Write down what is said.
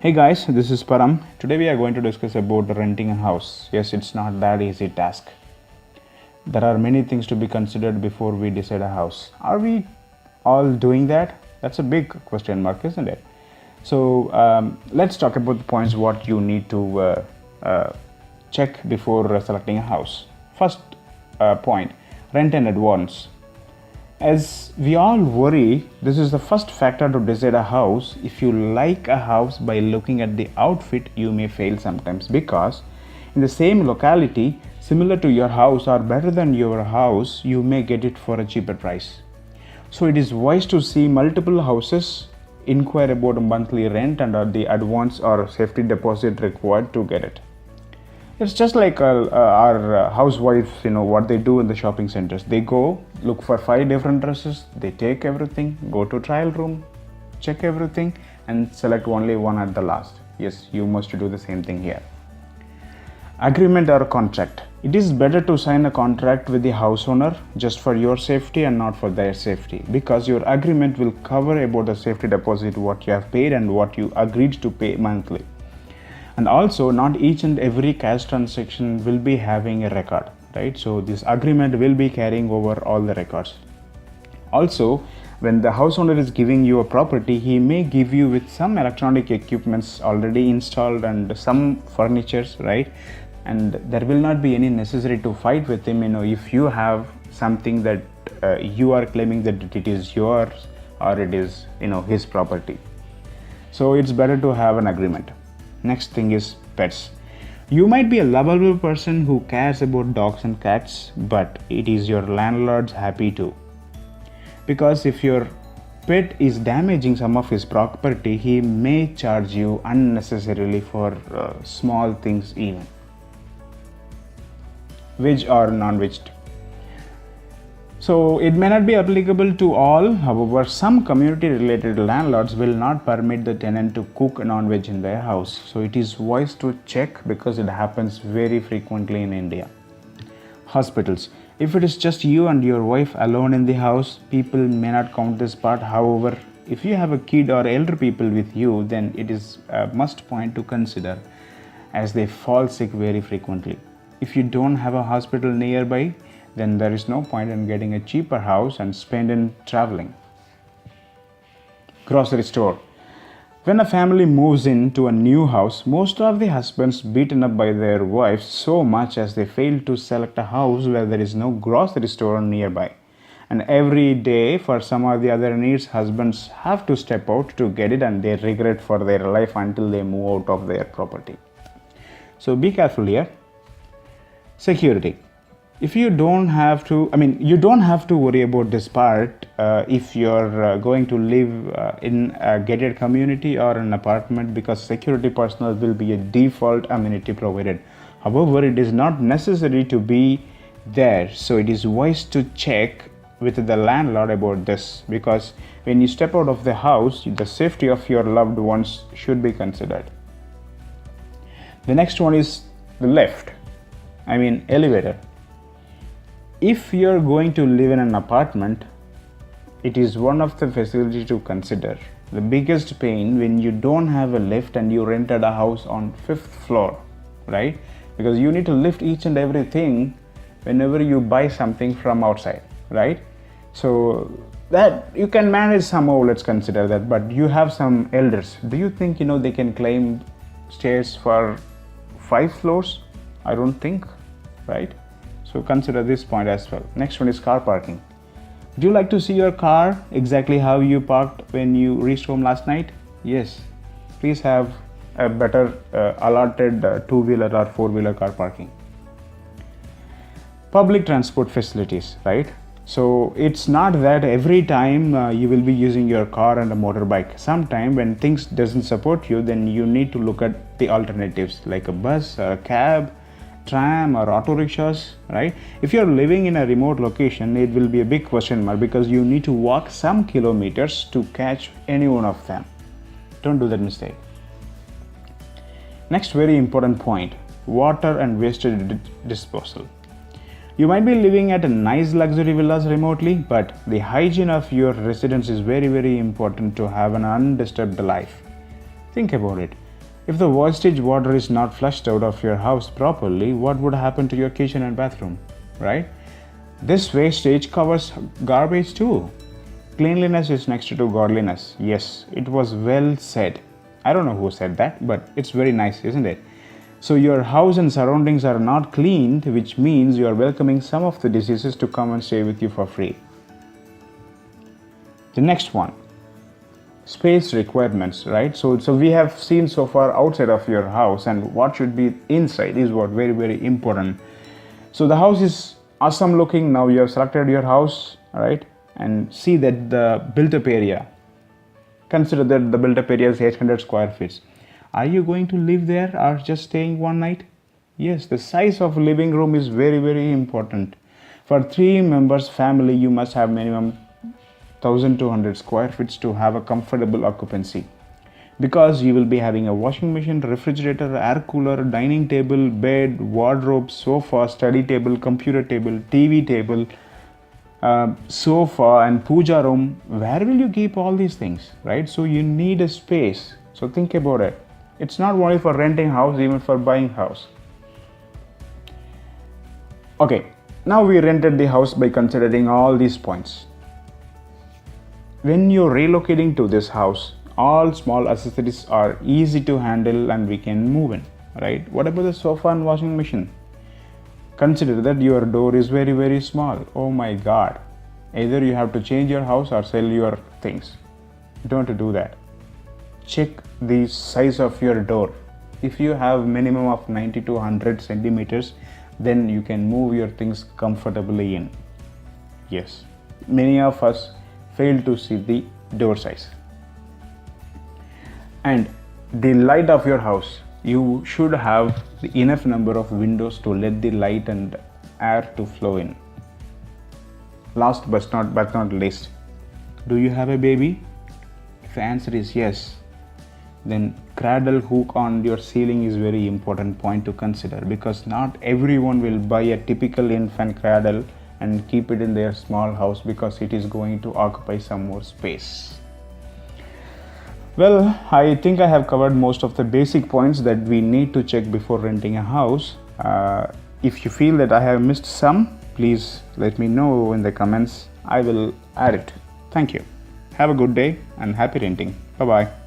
Hey guys, this is Param. Today we are going to discuss about renting a house. Yes, it's not that easy task. There are many things to be considered before we decide a house. Are we all doing that? That's a big question mark, isn't it? So let's talk about the points what you need to check before selecting a house. First point, rent in advance. As we all worry, this is the first factor to decide a house. If you like a house by looking at the outfit, you may fail sometimes because in the same locality, similar to your house or better than your house, you may get it for a cheaper price. So it is wise to see multiple houses, inquire about a monthly rent and the advance or safety deposit required to get it. It's just like our housewives, what they do in the shopping centers. They go look for 5 different dresses, they take everything, go to trial room, check everything and select only one at the last. Yes, you must do the same thing here. Agreement or contract. It is better to sign a contract with the house owner just for your safety and not for their safety, because your agreement will cover about the safety deposit, what you have paid and what you agreed to pay monthly. And also, not each and every cash transaction will be having a record, right? So this agreement will be carrying over all the records. Also, when the house owner is giving you a property, he may give you with some electronic equipments already installed and some furnitures, right? And there will not be any necessity to fight with him, if you have something that you are claiming that it is yours or it is, his property. So it's better to have an agreement. Next thing is pets. You might be a lovable person who cares about dogs and cats, but it is your landlord's happy too. Because if your pet is damaging some of his property, he may charge you unnecessarily for small things even. Veg or non-veg. So it may not be applicable to all. However, some community related landlords will not permit the tenant to cook non-veg in their house. So it is wise to check because it happens very frequently in India. Hospitals. If it is just you and your wife alone in the house, people may not count this part. However, if you have a kid or elder people with you, then it is a must point to consider as they fall sick very frequently. If you don't have a hospital nearby, then there is no point in getting a cheaper house and spend in traveling. Grocery store. When a family moves into a new house, most of the husbands beaten up by their wives so much as they fail to select a house where there is no grocery store nearby. And every day for some or the other needs, husbands have to step out to get it and they regret for their life until they move out of their property. So be careful here. Security. If you don't have to, you don't have to worry about this part if you're going to live in a gated community or an apartment, because security personnel will be a default amenity provided. However, it is not necessary to be there. So it is wise to check with the landlord about this, because when you step out of the house, the safety of your loved ones should be considered. The next one is the lift, elevator. If you're going to live in an apartment, it is one of the facilities to consider. The biggest pain when you don't have a lift and you rented a house on 5th floor, right? Because you need to lift each and everything whenever you buy something from outside, right? So that you can manage somehow, let's consider that. But you have some elders. Do you think, they can climb stairs for 5 floors? I don't think, right? So consider this point as well. Next one is car parking. Do you like to see your car exactly how you parked when you reached home last night? Yes. Please have a better allotted 2-wheeler or 4-wheeler car parking. Public transport facilities, right? So it's not that every time you will be using your car and a motorbike. Sometime when things doesn't support you, then you need to look at the alternatives like a bus or a cab, tram or auto rickshaws, right? If you're living in a remote location, it will be a big question mark because you need to walk some kilometers to catch any one of them. Don't do that mistake. Next very important point, water and wastage disposal. You might be living at a nice luxury villas remotely, but the hygiene of your residence is very, very important to have an undisturbed life. Think about it. If the wastage water is not flushed out of your house properly, what would happen to your kitchen and bathroom, right? This wastage covers garbage too. Cleanliness is next to godliness. Yes, it was well said. I don't know who said that, but it's very nice, isn't it? So your house and surroundings are not cleaned, which means you are welcoming some of the diseases to come and stay with you for free. The next one, space requirements, right? So we have seen so far outside of your house, and what should be inside is what very important. So the house is awesome looking. Now you have selected your house, right? And see that the built-up area. Consider that the built-up area is 800 square feet. Are you going to live there or just staying one night? Yes, the size of living room is very important. For 3 members family, you must have minimum 1200 square feet to have a comfortable occupancy, because you will be having a washing machine, refrigerator, air cooler, dining table, bed, wardrobe, sofa, study table, computer table, TV table, sofa and puja room. Where will you keep all these things, right? So you need a space. So think about it. It's not only for renting house, even for buying house. Okay, now we rented the house by considering all these points. When you're relocating to this house, all small accessories are easy to handle and we can move in, right? What about the sofa and washing machine? Consider that your door is very small. Oh my god. Either you have to change your house or sell your things. Don't do that. Check the size of your door. If you have minimum of 90 to 100 centimeters, then you can move your things comfortably in. Yes, many of us fail to see the door size. And the light of your house, you should have the enough number of windows to let the light and air to flow in. Last but not least, do you have a baby? If the answer is yes, then cradle hook on your ceiling is very important point to consider, because not everyone will buy a typical infant cradle and keep it in their small house because it is going to occupy some more space. Well, I think I have covered most of the basic points that we need to check before renting a house. If you feel that I have missed some, please let me know in the comments. I will add it. Thank you. Have a good day and happy renting. Bye-bye.